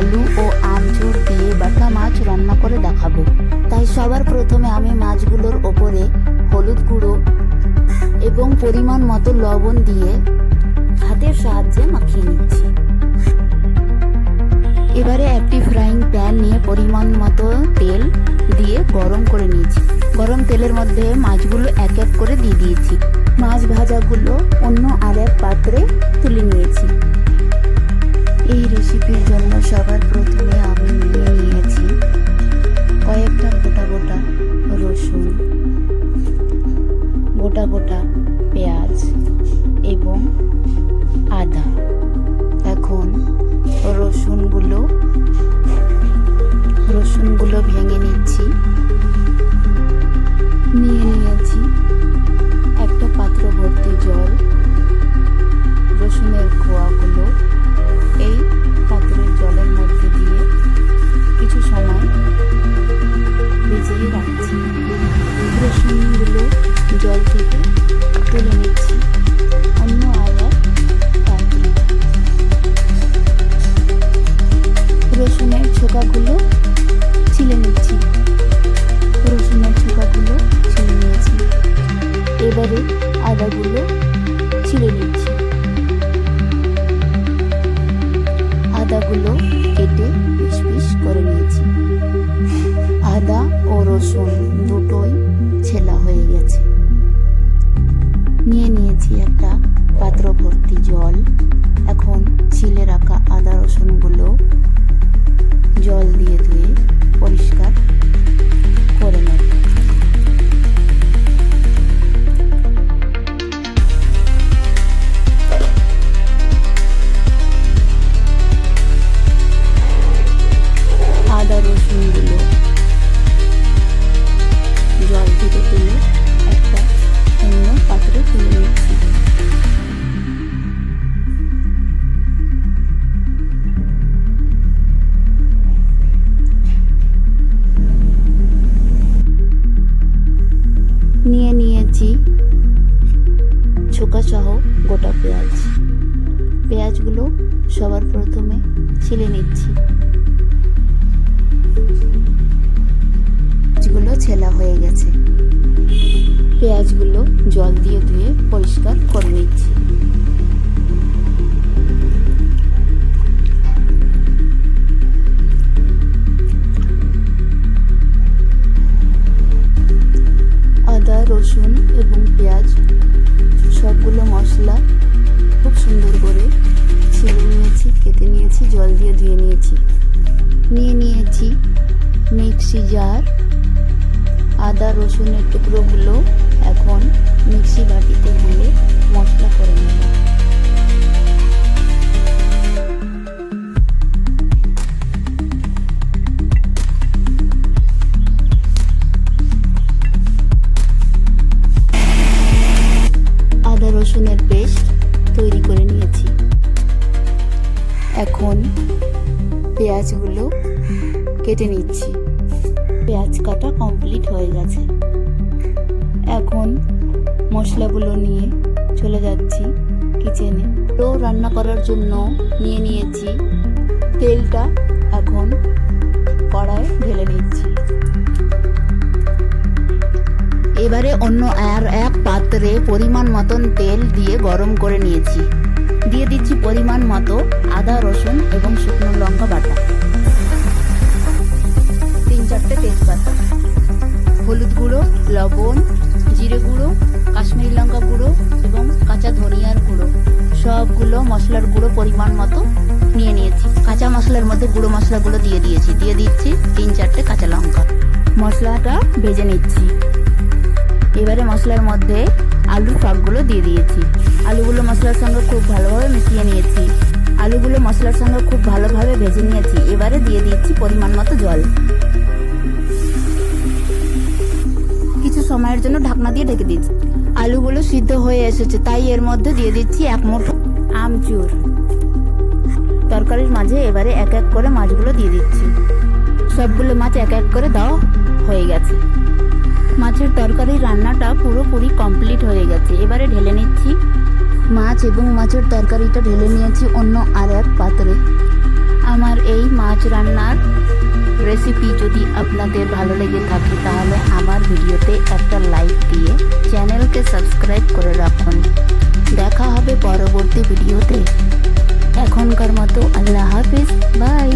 আলু ও আমচুর দিয়ে বাটা মাছ রান্না করে দেখাবো। তাই সবার প্রথমে আমি মাছগুলোর ওপরে হলুদ গুঁড়ো এবং পরিমাণ মতো লবণ দিয়ে হাতের সাহায্যে মাখিয়ে নিচ্ছি। এবারে একটি ফ্রাইং প্যান নিয়ে পরিমাণ মতো তেল দিয়ে গরম করে নিয়েছি। গরম তেলের মধ্যে মাছগুলো এক এক করে দিয়ে দিয়েছি। মাছ ভাজাগুলো অন্য আরেক পাত্রে তুলে নিয়েছি। এই রেসিপির জন্য সবার প্রথমে আমি নিয়ে নিয়েছি কয়েকটা গোটা গোটা রসুন, গোটা গোটা পেঁয়াজ এবং আদা। এখন রসুনগুলো ভেঙে নিচ্ছি। নিয়ে নিয়েছি একটা পাত্র ভর্তি জল। রসুনের খোয়াগুলো এই পাত্রের জলের মধ্যে দিয়ে কিছু সময় ভিজিয়ে রাখছি। রসুনগুলো জল থেকে তুলে নিচ্ছি অন্য আলাদা পাত্রে। রসুনের ছোকাগুলো ছিলে নিচ্ছি। এবারে আদাগুলো ছিলে নিচ্ছি। আদাগুলো কেটে পিস পিস করে নিয়েছি। আদা ও রসুন দুটোই ছেলা হয়ে গেছে। নিয়ে নিয়েছি একটা পাত্র ভর্তি জল। এখন ছিলে রাখা আদা রসুনগুলো জল দিয়ে ধুয়ে পরিষ্কার করে নেব। আদা রসুনগুলো জল থেকে তুলে একটা অন্য পাত্রে তুলে নিচ্ছি। নিয়ে নিয়েছি ছোকা সহ গোটা পেঁয়াজ। পেঁয়াজগুলো সবার প্রথমে ছিলে নিচ্ছি। পেঁয়াজগুলো ছেলা হয়ে গেছে। পেঁয়াজগুলো জল দিয়ে ধুয়ে পরিষ্কার করে নিচ্ছি। আদা রসুন এবং পেঁয়াজ সবগুলো মশলা খুব সুন্দর করে ছিলে নিয়েছি, কেটে নিয়েছি, জল দিয়ে ধুয়ে নিয়েছি। নিয়ে নিয়েছি মিক্সি জার। আদা রসুনের টুকরোগুলো এখন মিক্সি বাটিতে দিয়ে মশলা করে নেব। আদা রসুনের পেস্ট তৈরি করে নিয়েছি। এখন পেঁয়াজগুলো কেটে নিচ্ছি। পেঁয়াজ কাটা কমপ্লিট হয়ে গেছে। এখন মশলাগুলো নিয়ে চলে যাচ্ছি কিচেনে। তো রান্না করার জন্য নিয়ে নিয়েছি তেলটা। এখন কড়ায় ঢেলে নিচ্ছি। এবারে অন্য আর এক পাত্রে পরিমাণ মতন তেল দিয়ে গরম করে নিয়েছি। দিয়ে দিচ্ছি পরিমাণ মতো আদা রসুন এবং শুকনো লঙ্কা বাটা, 3-4টে তেজপাতা, হলুদ গুঁড়ো, লবণ, জিরে গুঁড়ো, কাশ্মীরি লঙ্কা গুঁড়ো এবং কাঁচা ধনিয়ার গুঁড়ো সবগুলো মশলার গুঁড়ো পরিমাণ মতো নিয়ে নিয়েছি। কাঁচা মশলার মধ্যে গুঁড়ো মশলাগুলো দিয়ে দিয়েছি। দিয়ে দিচ্ছি 3-4টে কাঁচা লঙ্কা। মশলাটা ভেজে নিচ্ছি। এবারে মশলার মধ্যে আলুর ফাঁকগুলো দিয়ে দিয়েছি। আলুগুলো মশলার সঙ্গে খুব ভালোভাবে মিশিয়ে নিয়েছি। আলুগুলো মশলার সঙ্গে খুব ভালোভাবে ভেজে নিয়েছি। এবারে দিয়ে দিচ্ছি পরিমাণ মতো জল। কিছু সময়ের জন্য ঢাকনা দিয়ে ঢেকে দিচ্ছি। আলুগুলো সিদ্ধ হয়ে এসেছে, তাই এর মধ্যে দিয়ে দিচ্ছি 1 মুঠো আমচুর। তরকারির মাঝে এবারে এক এক করে মাছগুলো দিয়ে দিচ্ছি। সবগুলো মাছ এক এক করে দেওয়া হয়ে গেছে। মাছের তরকারি রান্নাটা পুরোপুরি কমপ্লিট হয়ে গেছে। এবারে ঢেলে নিচ্ছি। মাছ এবং মাছের তরকারিটা ঢেলে নিয়েছি অন্য আর এক পাত্রে। আমার এই মাছ রান্নার রেসিপি যদি আপনাদের ভালো লেগে থাকে তাহলে আমার ভিডিওতে একটা লাইক দিয়ে চ্যানেলকে সাবস্ক্রাইব করে রাখুন। দেখা হবে পরবর্তী ভিডিওতে। এখনকার মতো আল্লাহ হাফিজ, বাই।